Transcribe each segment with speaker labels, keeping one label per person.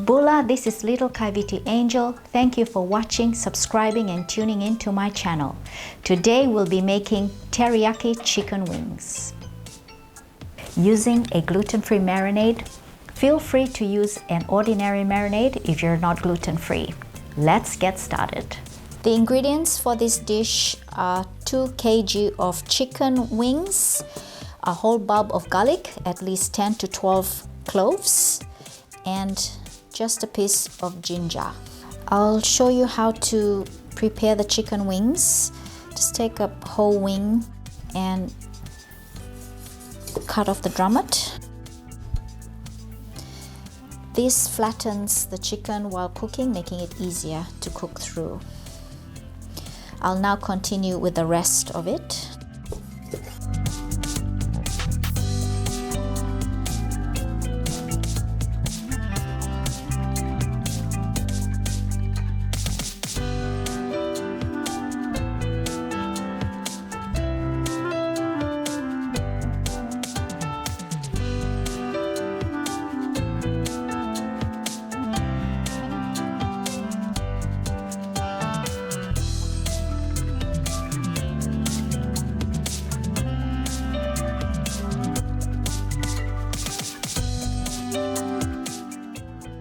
Speaker 1: Bula, this is Little Kaviti Angel. Thank you for watching, subscribing and tuning in to my channel. Today we'll be making teriyaki chicken wings. Using a gluten-free marinade. Feel free to use an ordinary marinade if you're not gluten-free. Let's get started. The ingredients for this dish are 2 kg of chicken wings, a whole bulb of garlic, at least 10 to 12 cloves, and just a piece of ginger. I'll show you how to prepare the chicken wings. Just take a whole wing and cut off the drummet. This flattens the chicken while cooking, making it easier to cook through. I'll now continue with the rest of it.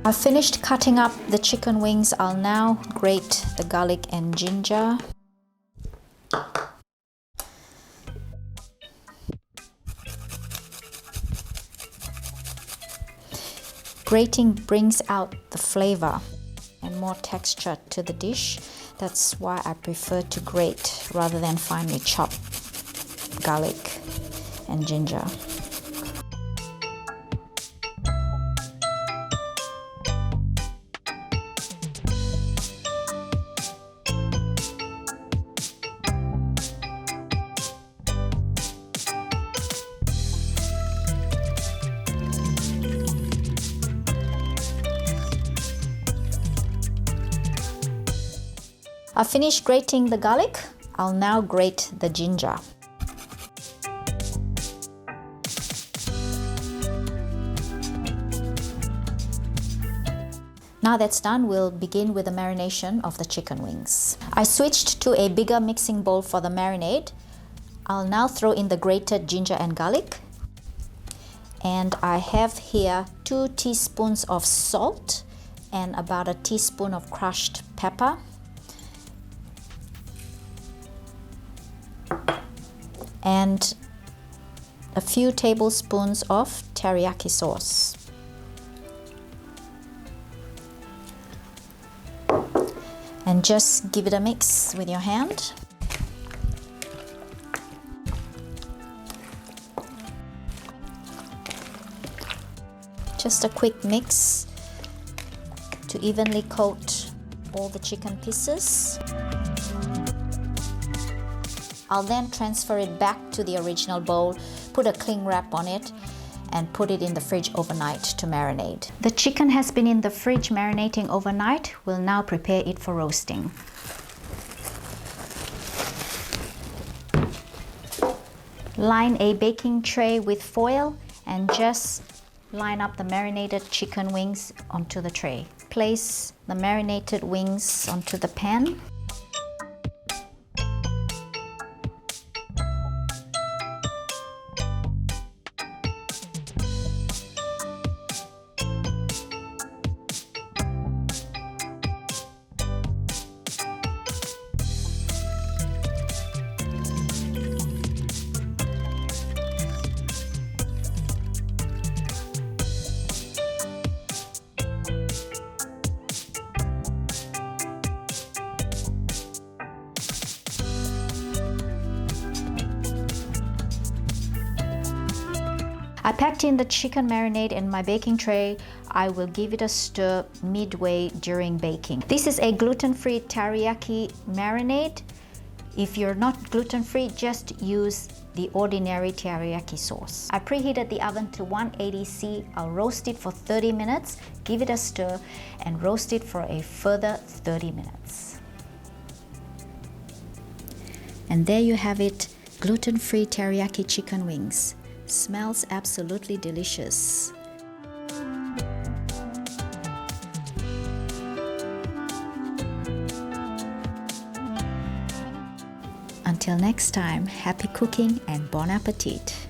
Speaker 1: I've finished cutting up the chicken wings. I'll now grate the garlic and ginger. Grating brings out the flavor and more texture to the dish. That's why I prefer to grate rather than finely chop garlic and ginger. I've finished grating the garlic. I'll now grate the ginger. Now that's done, we'll begin with the marination of the chicken wings. I switched to a bigger mixing bowl for the marinade. I'll now throw in the grated ginger and garlic. And I have here 2 teaspoons of salt and about a teaspoon of crushed pepper. And a few tablespoons of teriyaki sauce. And just give it a mix with your hand. Just a quick mix to evenly coat all the chicken pieces. I'll then transfer it back to the original bowl, put a cling wrap on it, and put it in the fridge overnight to marinate. The chicken has been in the fridge marinating overnight. We'll now prepare it for roasting. Line a baking tray with foil and just line up the marinated chicken wings onto the tray. Place the marinated wings onto the pan. I packed in the chicken marinade in my baking tray. I will give it a stir midway during baking. This is a gluten-free teriyaki marinade. If you're not gluten-free, just use the ordinary teriyaki sauce. I preheated the oven to 180°C. I'll roast it for 30 minutes, give it a stir, and roast it for a further 30 minutes. And there you have it, gluten-free teriyaki chicken wings. Smells absolutely delicious. Until next time, happy cooking and bon appetit!